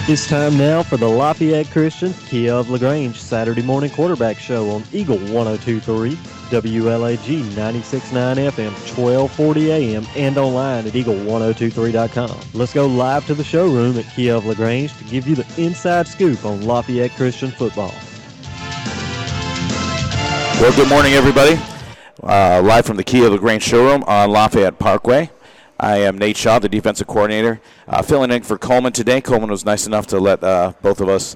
It's time now for the Lafayette Christian Kia of LaGrange Saturday morning quarterback show on Eagle 102.3, WLAG 96.9 FM, 1240 AM, and online at eagle1023.com. Let's go live to the showroom at Kia of LaGrange to give you the inside scoop on Lafayette Christian football. Well, good morning, everybody. Live from the Kia of LaGrange showroom on Lafayette Parkway. I am Nate Shaw, the defensive coordinator, filling in for Coleman today. Coleman was nice enough to let both of us,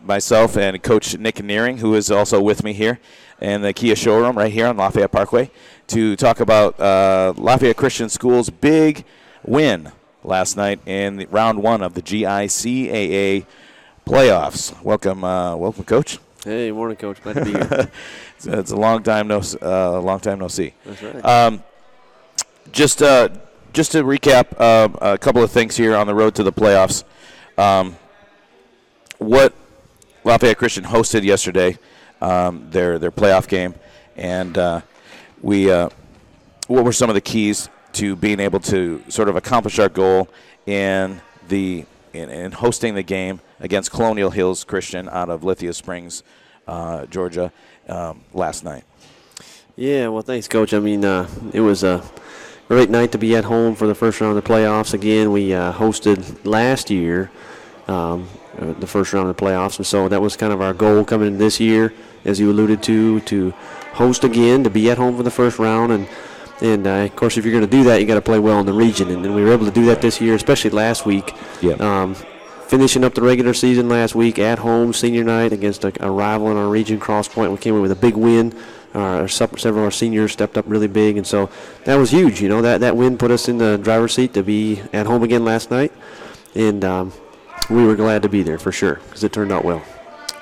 myself and Coach Nick Nearing, who is also with me here in the Kia showroom right here on Lafayette Parkway, to talk about Lafayette Christian School's big win last night in round one of the GICAA playoffs. Welcome, Coach. Hey, morning, Coach. Glad to be here. It's a long time no see. That's right. Just to recap a couple of things here on the road to the playoffs. What Lafayette Christian hosted yesterday, their playoff game, and what were some of the keys to being able to sort of accomplish our goal in hosting the game against Colonial Hills Christian out of Lithia Springs, Georgia, last night? Yeah, well, thanks, Coach. I mean, it was a great night to be at home for the first round of the playoffs. Again, we hosted last year the first round of the playoffs, and so that was kind of our goal coming in this year, as you alluded to host again, to be at home for the first round. And of course, if you're going to do that, you got to play well in the region, and we were able to do that this year, especially last week. Yeah. Finishing up the regular season last week at home, senior night, against a rival in our region, Cross Point. We came in with a big win. Several of our seniors stepped up really big, and so that was huge. You know, that win put us in the driver's seat to be at home again last night, and we were glad to be there for sure because it turned out well.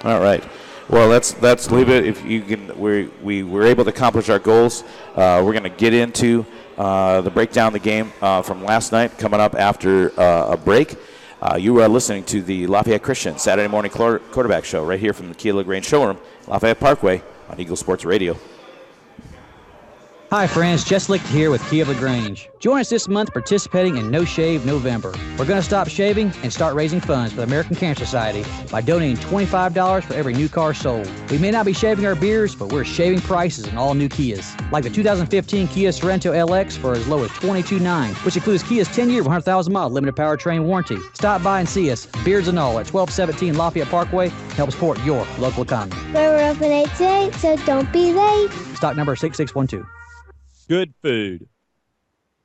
All right. Well, let's leave it. If you can, we were able to accomplish our goals. We're going to get into the breakdown of the game from last night coming up after a break. You are listening to the Lafayette Christian Saturday morning quarterback show right here from the Kia LaGrange showroom, Lafayette Parkway, on Eagle Sports Radio. Hi friends, Jess Licht here with Kia LaGrange. Join us this month participating in No Shave November. We're going to stop shaving and start raising funds for the American Cancer Society by donating $25 for every new car sold. We may not be shaving our beards, but we're shaving prices on all new Kias, like the 2015 Kia Sorento LX for as low as $22,900, which includes Kia's 10-year, 100,000-mile limited powertrain warranty. Stop by and see us, beards and all, at 1217 Lafayette Parkway. Help support your local economy. We're open 8 to 8, so don't be late. Stock number 6612. Good food.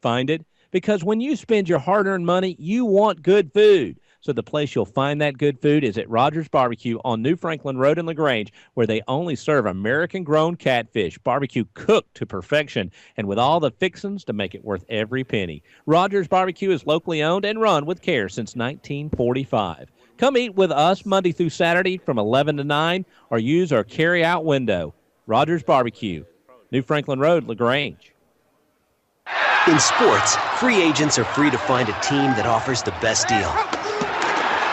Find it? Because when you spend your hard-earned money, you want good food. So the place you'll find that good food is at Rogers Barbecue on New Franklin Road in LaGrange, where they only serve American-grown catfish, barbecue cooked to perfection, and with all the fixings to make it worth every penny. Rogers Barbecue is locally owned and run with care since 1945. Come eat with us Monday through Saturday from 11 to 9, or use our carry-out window. Rogers Barbecue, New Franklin Road, LaGrange. In sports, free agents are free to find a team that offers the best deal.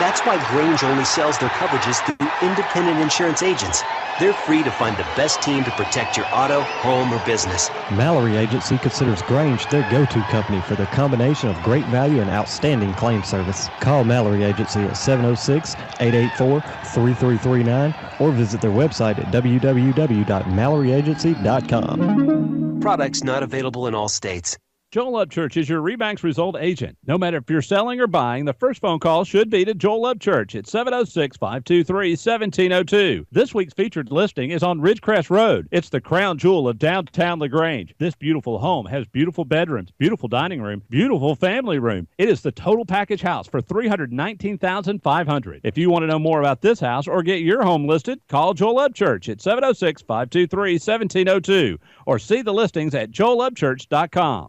That's why Grange only sells their coverages through independent insurance agents. They're free to find the best team to protect your auto, home, or business. Mallory Agency considers Grange their go-to company for their combination of great value and outstanding claim service. Call Mallory Agency at 706-884-3339 or visit their website at www.malloryagency.com. Products not available in all states. Joel Upchurch is your RE/MAX result agent. No matter if you're selling or buying, the first phone call should be to Joel Upchurch at 706-523-1702. This week's featured listing is on Ridgecrest Road. It's the crown jewel of downtown LaGrange. This beautiful home has beautiful bedrooms, beautiful dining room, beautiful family room. It is the total package house for $319,500. If you want to know more about this house or get your home listed, call Joel Upchurch at 706-523-1702 or see the listings at joelupchurch.com.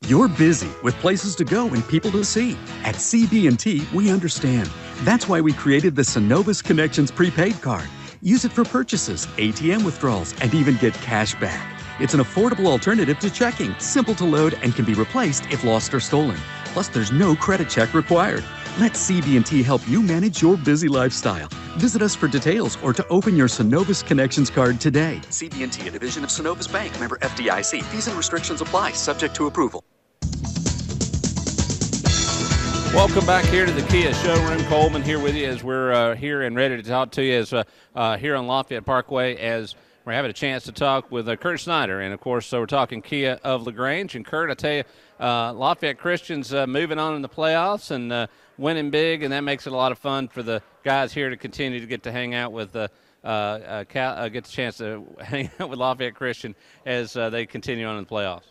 You're busy with places to go and people to see. At CB&T, we understand. That's why we created the Synovus Connections prepaid card. Use it for purchases, ATM withdrawals, and even get cash back. It's an affordable alternative to checking, simple to load, and can be replaced if lost or stolen. Plus, there's no credit check required. Let CB&T help you manage your busy lifestyle. Visit us for details or to open your Synovus Connections card today. CB&T, a division of Synovus Bank, member FDIC. Fees and restrictions apply, subject to approval. Welcome back here to the Kia showroom. Coleman here with you as we're here and ready to talk to you as here on Lafayette Parkway as we're having a chance to talk with Kurt Snyder. And, of course, so we're talking Kia of LaGrange. And, Kurt, I tell you, Lafayette Christian's moving on in the playoffs and winning big, and that makes it a lot of fun for the guys here to continue to get to hang out with get the chance to hang out with Lafayette Christian as they continue on in the playoffs.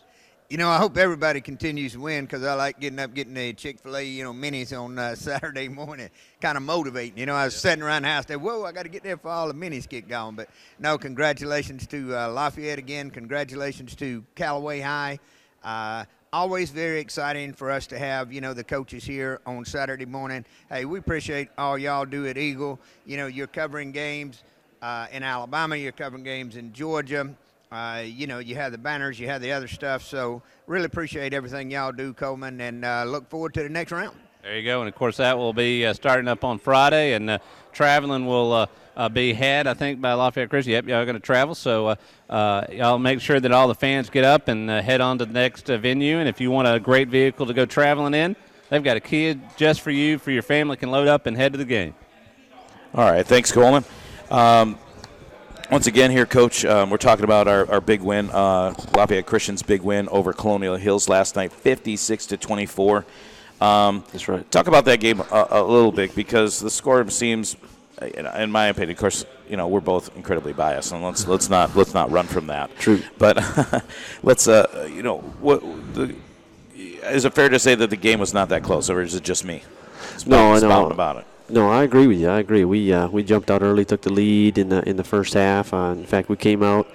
You know, I hope everybody continues to win because I like getting the Chick-fil-A, minis on Saturday morning, kind of motivating. You know, I was sitting around the house there, whoa, I got to get there for all the minis get going. But, no, congratulations to Lafayette again. Congratulations to Callaway High. Always very exciting for us to have, the coaches here on Saturday morning. Hey, we appreciate all y'all do at Eagle. You're covering games in Alabama. You're covering games in Georgia. You have the banners, you have the other stuff. So really appreciate everything y'all do, Coleman, and look forward to the next round. There you go. And, of course, that will be starting up on Friday, and traveling will be had, I think, by Lafayette Christian. Yep, y'all are going to travel. So y'all make sure that all the fans get up and head on to the next venue. And if you want a great vehicle to go traveling in, they've got a Kia just for you, for your family can load up and head to the game. All right. Thanks, Coleman. Once again here, Coach, we're talking about our big win, Lafayette Christian's big win over Colonial Hills last night, 56-24. That's right. Talk about that game a little bit because the score seems, in my opinion, of course, we're both incredibly biased, and let's not run from that. True. But let's, is it fair to say that the game was not that close, or is it just me? No, I know about it. No, I agree with you. I agree. We jumped out early, took the lead in the first half. In fact, we came out.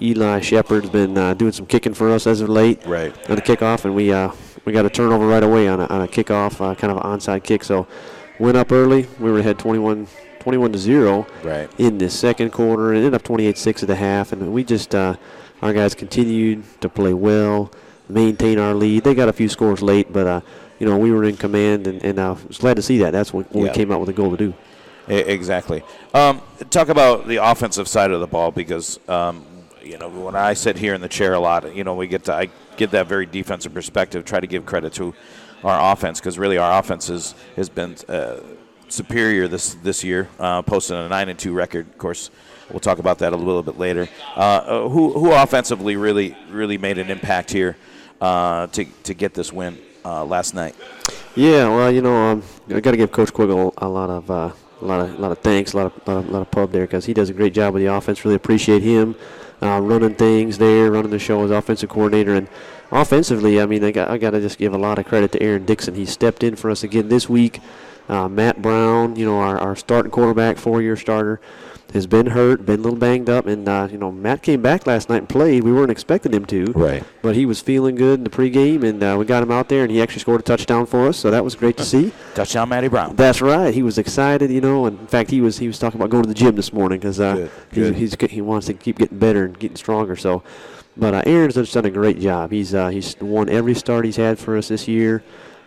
Eli Shepard's been doing some kicking for us as of late. Right. On the kickoff, and we got a turnover right away on a kickoff, kind of an onside kick. So went up early. We were ahead 21-0 right. in the second quarter, and ended up 28-6 at the half. And we just our guys continued to play well, maintain our lead. They got a few scores late, but we were in command, and I was glad to see that. That's what we came out with a goal to do. Exactly. Talk about the offensive side of the ball because, when I sit here in the chair a lot, I get that very defensive perspective, try to give credit to our offense because really our offense has been superior this year, posting a 9-2 record. Of course, we'll talk about that a little bit later. Who offensively really made an impact here to get this win last night? Yeah, well, I got to give Coach Quiggle a lot of thanks, a lot of pub there because he does a great job with the offense. Really appreciate him running things there, running the show as offensive coordinator. And offensively, I got to just give a lot of credit to Aaron Dixon. He stepped in for us again this week. Matt Brown, our starting quarterback, 4-year starter, has been hurt, been a little banged up, and Matt came back last night and played. We weren't expecting him to, right? But he was feeling good in the pregame, and we got him out there, and he actually scored a touchdown for us, so that was great to see. Touchdown, Matty Brown. That's right. He was excited, and in fact, he was talking about going to the gym this morning because he wants to keep getting better and getting stronger. So, but Aaron's just done a great job. He's won every start he's had for us this year.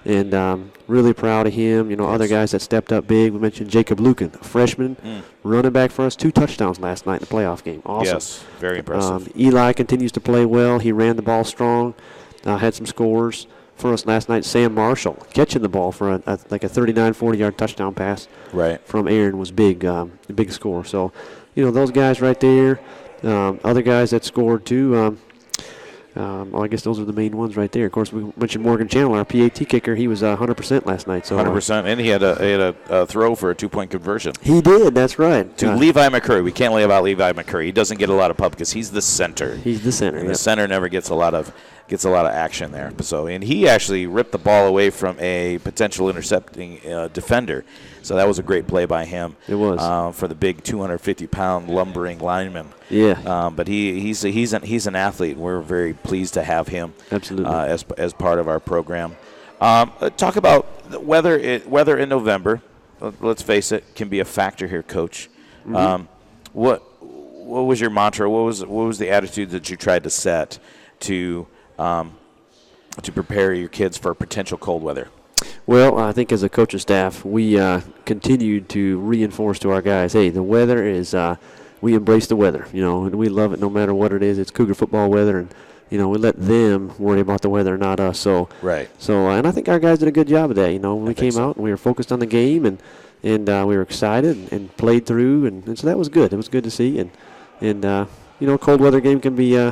And really proud of him. Other guys that stepped up big. We mentioned Jacob Lucan, a freshman, running back for us, 2 touchdowns last night in the playoff game. Awesome. Yes, very impressive. Eli continues to play well. He ran the ball strong, had some scores for us last night. Sam Marshall catching the ball for a 39, 40-yard touchdown pass from Aaron was big, a big score. So, those guys right there. Other guys that scored too. I guess those are the main ones right there. Of course, we mentioned Morgan Chandler, our PAT kicker. He was 100% last night. So 100%, and he had a throw for a 2-point conversion. He did. That's right. To Levi McCurry. We can't leave out Levi McCurry. He doesn't get a lot of pub because he's the center. He's the center. And the center never gets a lot of action there. So, and he actually ripped the ball away from a potential intercepting defender. So that was a great play by him. It was for the big 250-pound lumbering lineman. Yeah. But he's an athlete. And we're very pleased to have him. Absolutely. As part of our program. Talk about the weather in November. Let's face it, can be a factor here, Coach. Mm-hmm. What was your mantra? What was the attitude that you tried to set to prepare your kids for potential cold weather? Well, I think as a coaching staff, we continued to reinforce to our guys, hey, the weather is we embrace the weather, and we love it no matter what it is. It's Cougar football weather, and we let them worry about the weather, not us. So Right. So and I think our guys did a good job of that. When we came out and we were focused on the game and we were excited and played through, and so that was good. It was good to see, and cold weather game can be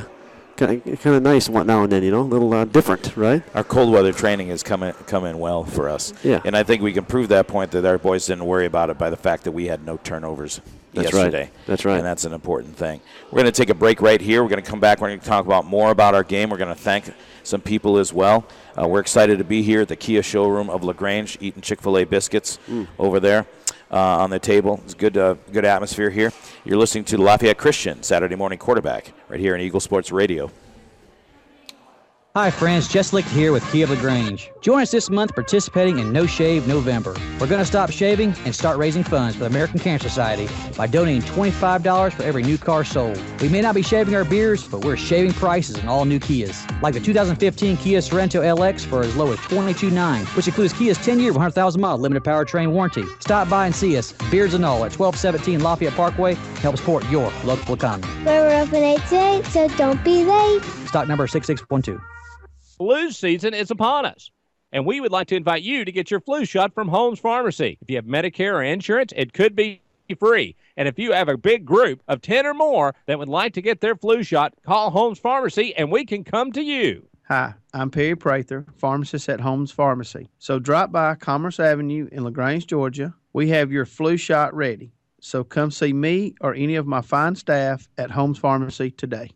kind of nice now and then, a little different, right? Our cold weather training has come in well for us. Yeah. And I think we can prove that point that our boys didn't worry about it by the fact that we had no turnovers yesterday. Right. That's right. And that's an important thing. We're going to take a break right here. We're going to come back. We're going to talk about more about our game. We're going to thank some people as well. We're excited to be here at the Kia showroom of LaGrange, eating Chick-fil-A biscuits over there on the table. It's good atmosphere here. You're listening to Lafayette Christian, Saturday morning quarterback, right here on Eagle Sports Radio. Hi friends, Jess Licht here with Kia of LaGrange. Join us this month participating in No Shave November. We're going to stop shaving and start raising funds for the American Cancer Society by donating $25 for every new car sold. We may not be shaving our beards, but we're shaving prices on all new Kias. Like the 2015 Kia Sorento LX for as low as $22,900, which includes Kia's 10-year, 100,000-mile limited powertrain warranty. Stop by and see us, beards and all, at 1217 Lafayette Parkway. Help support your local economy. We're open 8 to 8, so don't be late. Stock number 6612. Flu season is upon us, and we would like to invite you to get your flu shot from Holmes Pharmacy. If you have Medicare or insurance, it could be free. And if you have a big group of 10 or more that would like to get their flu shot, call Holmes Pharmacy, and we can come to you. Hi, I'm Perry Prather, pharmacist at Holmes Pharmacy. So drop by Commerce Avenue in LaGrange, Georgia. We have your flu shot ready. So come see me or any of my fine staff at Holmes Pharmacy today.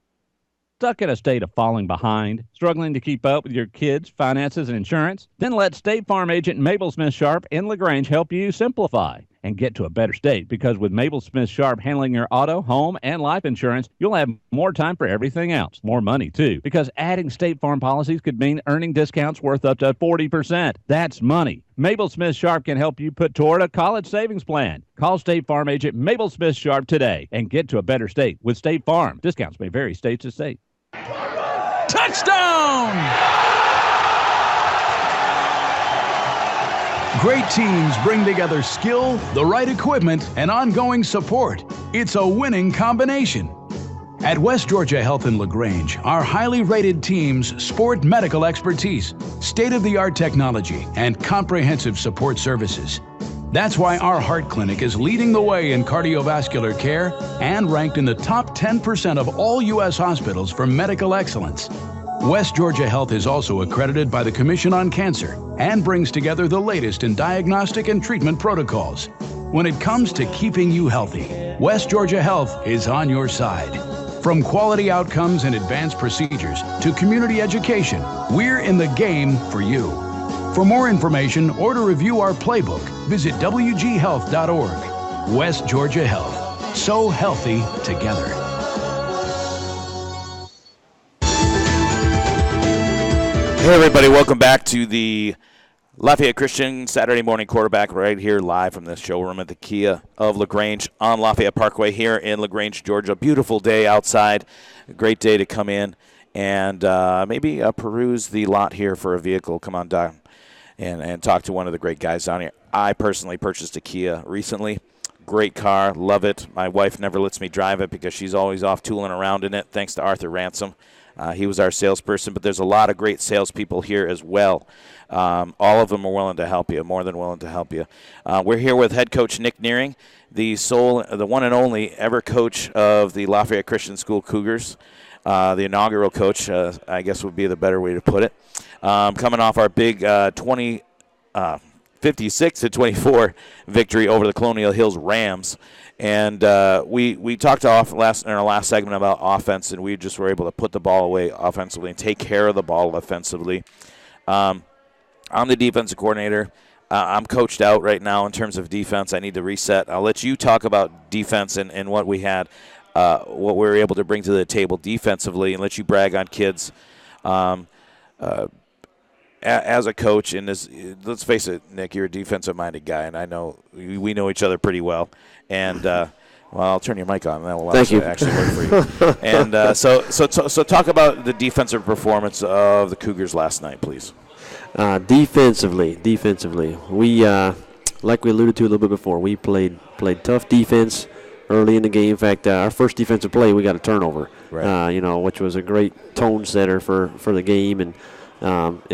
Stuck in a state of falling behind, struggling to keep up with your kids' finances and insurance? Then let State Farm agent Mabel Smith Sharp in LaGrange help you simplify and get to a better state, because with Mabel Smith Sharp handling your auto, home, and life insurance, you'll have more time for everything else. More money, too, because adding State Farm policies could mean earning discounts worth up to 40%. That's money. Mabel Smith Sharp can help you put toward a college savings plan. Call State Farm agent Mabel Smith Sharp today and get to a better state with State Farm. Discounts may vary state to state. Touchdown! Great teams bring together skill, the right equipment, and ongoing support. It's a winning combination. At West Georgia Health in LaGrange, our highly rated teams sport medical expertise, state-of-the-art technology, and comprehensive support services. That's why our heart clinic is leading the way in cardiovascular care and ranked in the top 10% of all U.S. hospitals for medical excellence. West Georgia Health is also accredited by the Commission on Cancer and brings together the latest in diagnostic and treatment protocols. When it comes to keeping you healthy, West Georgia Health is on your side. From quality outcomes and advanced procedures to community education, we're in the game for you. For more information or to review our playbook, visit wghealth.org. West Georgia Health. So healthy together. Hey, everybody. Welcome back to the Lafayette Christian Saturday morning quarterback right here live from the showroom at the Kia of LaGrange on Lafayette Parkway here in LaGrange, Georgia. Beautiful day outside. A great day to come in and maybe peruse the lot here for a vehicle. Come on down and talk to one of the great guys down here. I personally purchased a Kia recently. Great car. Love it. My wife never lets me drive it because she's always off tooling around in it, thanks to Arthur Ransom. He was our salesperson, but there's a lot of great salespeople here as well. All of them are willing to help you, more than willing to help you. We're here with head coach Nick Nearing, the one and only ever coach of the Lafayette Christian School Cougars, the inaugural coach, I guess would be the better way to put it. Coming off our big 56-24 victory over the Colonial Hills Rams. And we talked in our last segment about offense, and we just were able to put the ball away offensively and take care of the ball offensively. I'm the defensive coordinator. I'm coached out right now in terms of defense. I need to reset. I'll let you talk about defense and what we had, what we were able to bring to the table defensively, and let you brag on kids. As a coach, and let's face it, Nick, you're a defensive-minded guy, and I know we know each other pretty well. And well, I'll turn your mic on, and that will actually work for you. And so talk about the defensive performance of the Cougars last night, please. Defensively, we like we alluded to a little bit before, we played tough defense. early in the game. In fact, our first defensive play, we got a turnover, right. Which was a great tone setter for the game. And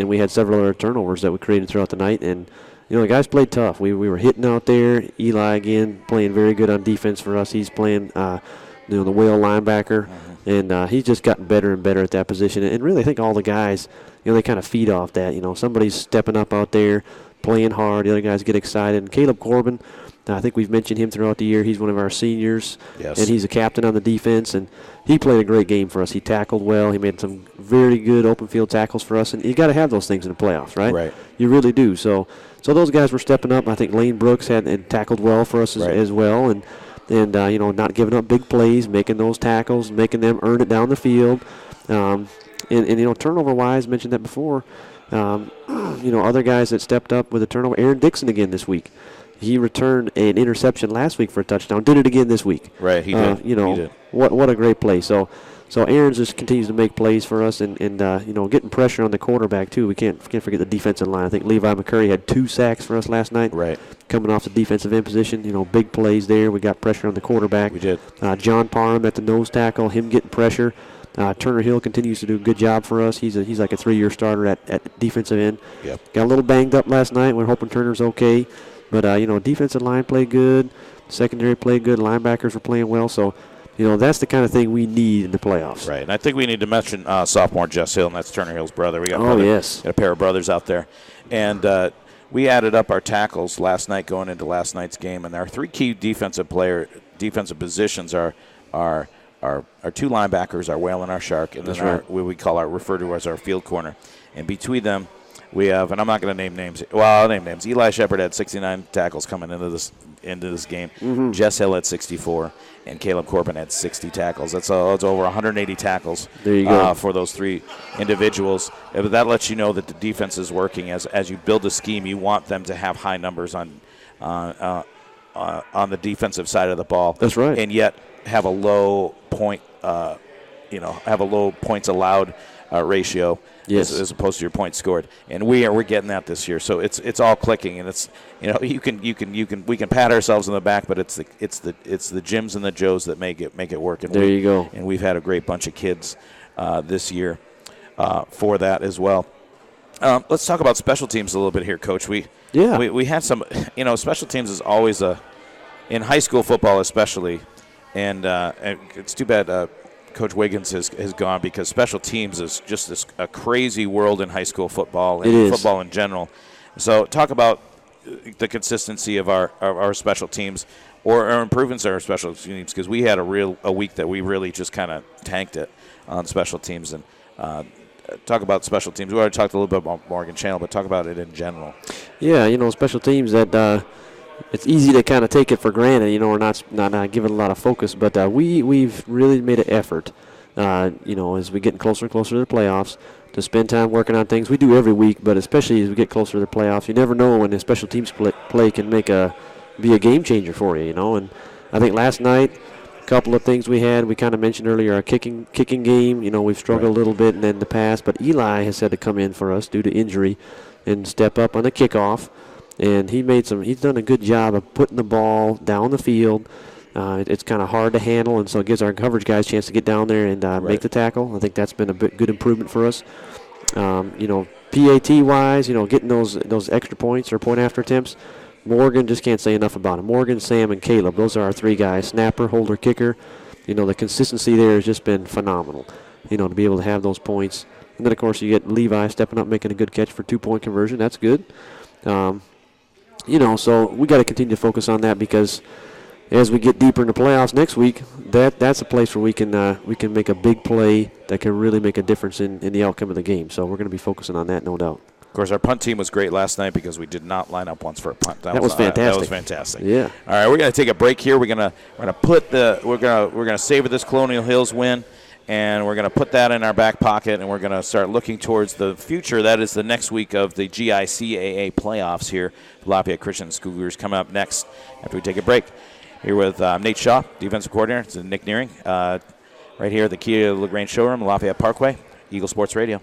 we had several other turnovers that we created throughout the night. And, the guys played tough. We were hitting out there. Eli, again, playing very good on defense for us. He's playing, the whale linebacker. Mm-hmm. And he's just gotten better and better at that position. And really, I think all the guys, they kind of feed off that. Somebody's stepping up out there, playing hard. The other guys get excited. And Caleb Corbin, I think we've mentioned him throughout the year. He's one of our seniors. Yes. And he's a captain on the defense. And he played a great game for us. He tackled well. He made some very good open field tackles for us. And you got to have those things in the playoffs, right? Right. You really do. So those guys were stepping up. I think Lane Brooks had tackled well for us as well. And not giving up big plays, making those tackles, making them earn it down the field. And turnover-wise, mentioned that before, other guys that stepped up with a turnover. Aaron Dixon again this week. He returned an interception last week for a touchdown. Did it again this week. Right, he did. He did. What a great play. So Aaron just continues to make plays for us and getting pressure on the quarterback, too. We can't forget the defensive line. I think Levi McCurry had 2 sacks for us last night. Right. Coming off the defensive end position, big plays there. We got pressure on the quarterback. We did. John Parham at the nose tackle, him getting pressure. Turner Hill continues to do a good job for us. He's like a 3-year starter at defensive end. Yep. Got a little banged up last night. We're hoping Turner's okay. But, defensive line played good. Secondary played good. Linebackers were playing well. So, that's the kind of thing we need in the playoffs. Right. And I think we need to mention sophomore Jess Hill, and that's Turner Hill's brother. We got yes. Got a pair of brothers out there. And we added up our tackles last night going into last night's game, and our 3 key defensive positions are 2 linebackers, our whale and our shark, and then what we refer to as our field corner. And between them, we have, and I'm not going to name names. Well, I'll name names. Eli Shepard had 69 tackles coming into this game. Mm-hmm. Jess Hill had 64, and Caleb Corbin had 60 tackles. That's over 180 tackles. There you go. For those 3 individuals. But that lets you know that the defense is working. As you build a scheme, you want them to have high numbers on the defensive side of the ball. That's right. And yet have a low point, have a low points allowed ratio. Yes. As opposed to your points scored, and we're getting that this year. So it's all clicking, and it's we can pat ourselves on the back, but it's the Jims and the Joes that make it work. And there you go. And we've had a great bunch of kids this year for that as well. Let's talk about special teams a little bit here, Coach. We had some. Special teams is always in high school football especially, and it's too bad. Coach Wiggins has gone because special teams is just a crazy world in high school football and football in general. So talk about the consistency of our special teams or our improvements in our special teams, because we had a week that we really just kind of tanked it on special teams. And talk about special teams. We already talked a little bit about Morgan Channel, but talk about it in general. Yeah, special teams that it's easy to kind of take it for granted, or not giving a lot of focus. But we've really made an effort, as we get closer and closer to the playoffs, to spend time working on things. We do every week, but especially as we get closer to the playoffs, you never know when the special teams play can be a game changer for you, And I think last night, a couple of things we kind of mentioned earlier, our kicking game. We've struggled a little bit in the past, but Eli has had to come in for us due to injury and step up on the kickoff. And he's done a good job of putting the ball down the field. It's kind of hard to handle, and so it gives our coverage guys a chance to get down there and make the tackle. I think that's been a good improvement for us. PAT-wise, getting those extra points or point after attempts, Morgan, just can't say enough about him. Morgan, Sam, and Caleb, those are our 3 guys. Snapper, holder, kicker. The consistency there has just been phenomenal, to be able to have those points. And then, of course, you get Levi stepping up, making a good catch for 2-point conversion. That's good. So we got to continue to focus on that, because as we get deeper in the playoffs next week, that's a place where we can make a big play that can really make a difference in the outcome of the game. So we're going to be focusing on that, no doubt. Of course, our punt team was great last night because we did not line up once for a punt. That was fantastic. That was fantastic. Yeah. All right, we're going to take a break here. We're going to savor this Colonial Hills win, and we're going to put that in our back pocket, and we're going to start looking towards the future. That is the next week of the GICAA playoffs here. Lafayette Christian Cougars coming up next after we take a break. Here with Nate Shaw, defensive coordinator. It's Nick Nearing, right here at the Kia LaGrange showroom, Lafayette Parkway, Eagle Sports Radio.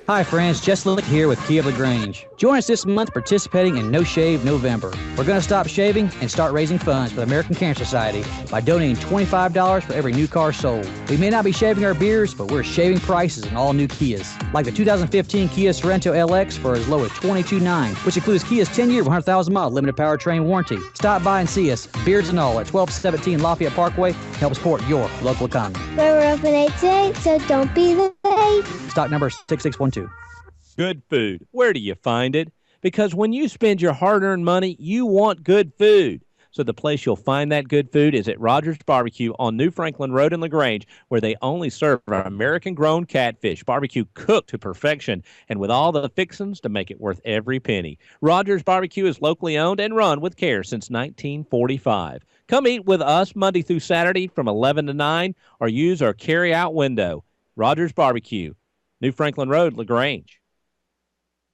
Hi friends, Jess Lick here with Kia of LaGrange. Join us this month participating in No Shave November. We're going to stop shaving and start raising funds for the American Cancer Society by donating $25 for every new car sold. We may not be shaving our beards, but we're shaving prices on all new Kias. Like the 2015 Kia Sorento LX for as low as $22,900, which includes Kia's 10-year, 100,000-mile limited powertrain warranty. Stop by and see us, beards and all, at 1217 Lafayette Parkway. Help support your local economy. We're open 8 to 8, so don't be late. Stock number 6612. Good food. Where do you find it? Because when you spend your hard-earned money, you want good food. So the place you'll find that good food is at Rogers Barbecue on New Franklin Road in LaGrange, where they only serve American-grown catfish, barbecue cooked to perfection, and with all the fixings to make it worth every penny. Rogers Barbecue is locally owned and run with care since 1945. Come eat with us Monday through Saturday from 11 to 9, or use our carry-out window. Rogers Barbecue, New Franklin Road, LaGrange.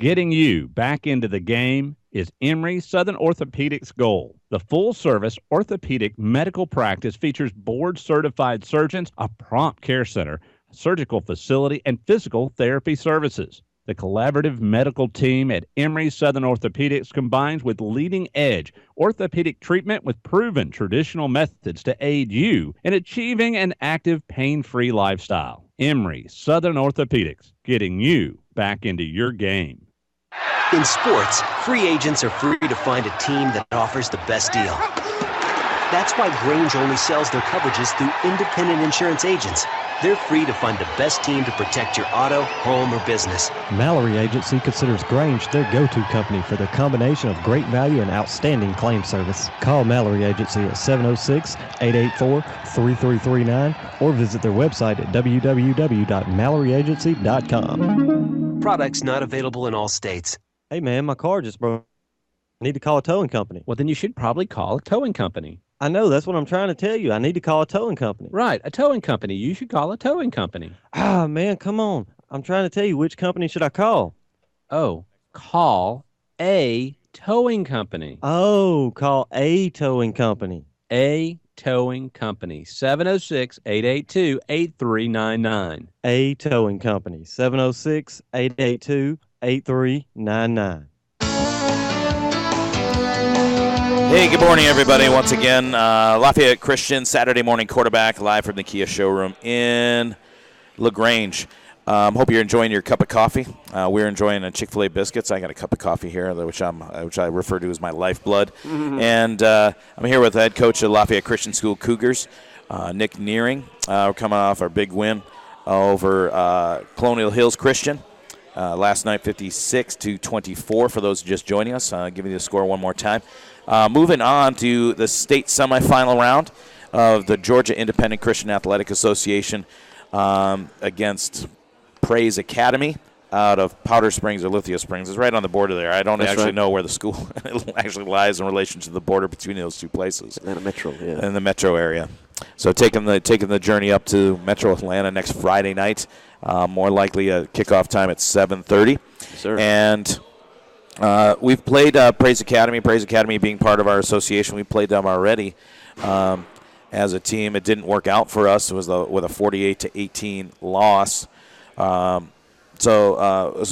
Getting you back into the game is Emory Southern Orthopedics' goal. The full-service orthopedic medical practice features board-certified surgeons, a prompt care center, a surgical facility, and physical therapy services. The collaborative medical team at Emory Southern Orthopedics combines with leading-edge orthopedic treatment with proven traditional methods to aid you in achieving an active, pain-free lifestyle. Emory Southern Orthopedics, getting you back into your game. In sports, free agents are free to find a team that offers the best deal. That's why Grange only sells their coverages through independent insurance agents. They're free to find the best team to protect your auto, home, or business. Mallory Agency considers Grange their go-to company for their combination of great value and outstanding claim service. Call Mallory Agency at 706-884-3339 or visit their website at www.malloryagency.com. Products not available in all states. Hey man, my car just broke. I need to call a towing company. Well, then you should probably call a towing company. I know, that's what I'm trying to tell you. I need to call a towing company. Right, a towing company. You should call a towing company. Ah, man, come on. I'm trying to tell you, which company should I call? Oh, call a towing company. Oh, call a towing company. A towing company. 706-882-8399. A towing company. 706-882-8399. Hey, good morning, everybody. Once again, Lafayette Christian Saturday morning quarterback live from the Kia showroom in LaGrange. Hope you're enjoying your cup of coffee. We're enjoying Chick-fil-A biscuits. I got a cup of coffee here, which I refer to as my lifeblood. Mm-hmm. And I'm here with head coach of Lafayette Christian School Cougars, Nick Nearing. We're coming off our big win over Colonial Hills Christian. Last night, 56-24 for those just joining us. Giving you the score one more time. Moving on to the state semifinal round of the Georgia Independent Christian Athletic Association against Praise Academy out of Powder Springs or Lithia Springs. It's right on the border there. I don't know where the school actually lies in relation to the border between those two places. Atlanta Metro, yeah. In the metro area. So taking the journey up to Metro Atlanta next Friday night. More likely a kickoff time at 7:30. Yes, sir. And we've played Praise Academy. Praise Academy being part of our association, we played them already as a team. It didn't work out for us. It was with a 48-18 loss. So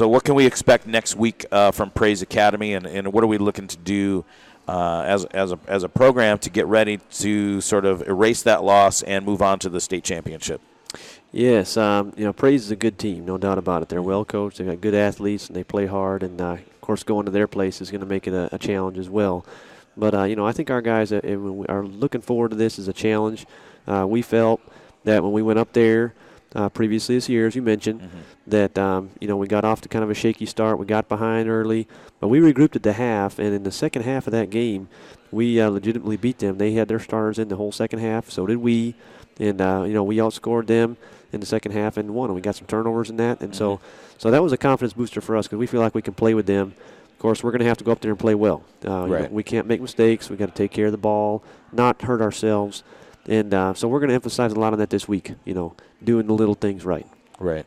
what can we expect next week from Praise Academy, and what are we looking to do as a program to get ready to sort of erase that loss and move on to the state championship? Yes, Praise is a good team, no doubt about it. They're well coached, they've got good athletes, and they play hard. And of course, going to their place is going to make it a challenge as well. But I think our guys are looking forward to this as a challenge. We felt that when we went up there previously this year, as you mentioned, that we got off to kind of a shaky start. We got behind early, but we regrouped at the half, and in the second half of that game, we legitimately beat them. They had their starters in the whole second half, so did we. And, we outscored them in the second half and won. And we got some turnovers in that. And so that was a confidence booster for us because we feel like we can play with them. Of course, we're going to have to go up there and play well. Right. We can't make mistakes. We got to take care of the ball, not hurt ourselves. And so we're going to emphasize a lot on that this week, doing the little things right. Right.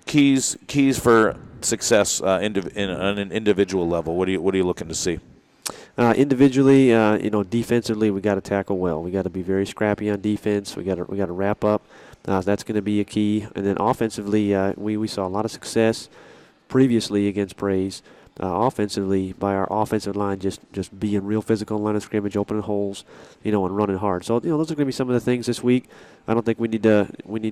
Keys for success on an individual level. What are you looking to see? Individually, defensively, we got to tackle well. We got to be very scrappy on defense. We got to wrap up That's going to be a key. And then offensively, we saw a lot of success previously against Praise. Offensively, by our offensive line just being real physical in line of scrimmage, opening holes, and running hard. So those are going to be some of the things this week. I don't think we need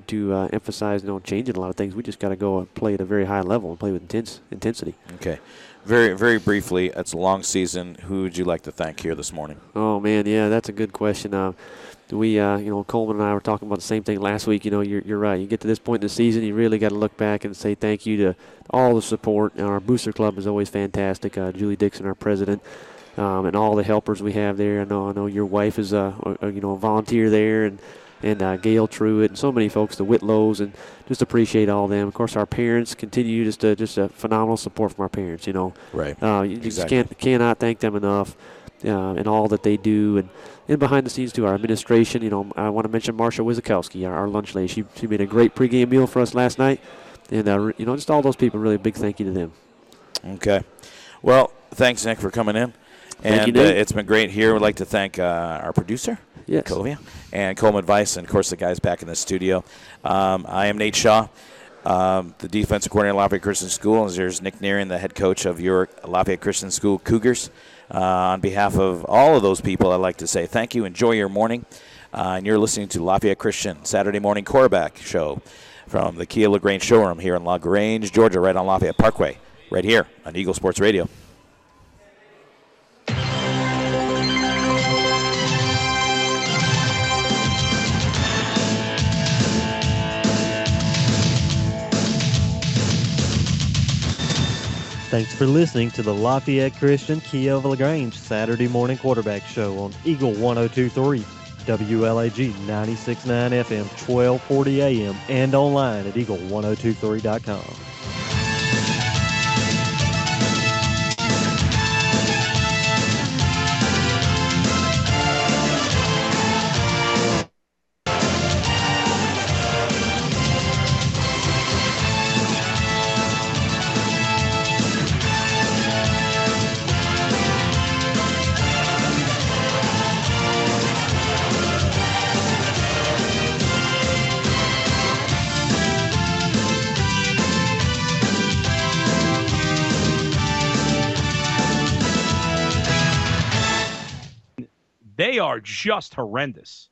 to emphasize changing a lot of things. We just got to go and play at a very high level and play with intensity. Okay, very very briefly. It's a long season. Who would you like to thank here this morning? Oh man, yeah, that's a good question. We, Coleman and I were talking about the same thing last week. You're right. You get to this point in the season, you really got to look back and say thank you to all the support. And our booster club is always fantastic. Julie Dixon, our president, and all the helpers we have there. I know your wife is a volunteer there, and Gail Truitt, and so many folks, the Whitlows, and just appreciate all of them. Of course, our parents continue just a phenomenal support from our parents. Right. You just cannot thank them enough. And all that they do, and behind the scenes too, our administration. I want to mention Marsha Wizakowski, our lunch lady. She made a great pregame meal for us last night, and just all those people. Really big thank you to them. Okay, well, thanks Nick for coming in, and it's been great here. We'd like to thank our producer, Kovia, and Coleman Weiss, and of course the guys back in the studio. I am Nate Shaw, the defensive coordinator at Lafayette Christian School, and there's Nick Nearing, the head coach of your Lafayette Christian School Cougars. On behalf of all of those people, I'd like to say thank you. Enjoy your morning. And you're listening to Lafayette Christian Saturday Morning Quarterback Show from the Kia LaGrange showroom here in LaGrange, Georgia, right on Lafayette Parkway, right here on Eagle Sports Radio. Thanks for listening to the Lafayette Christian Kia of LaGrange Saturday Morning Quarterback Show on Eagle 102.3, WLAG 96.9 FM, 1240 AM, and online at eagle1023.com. They are just horrendous.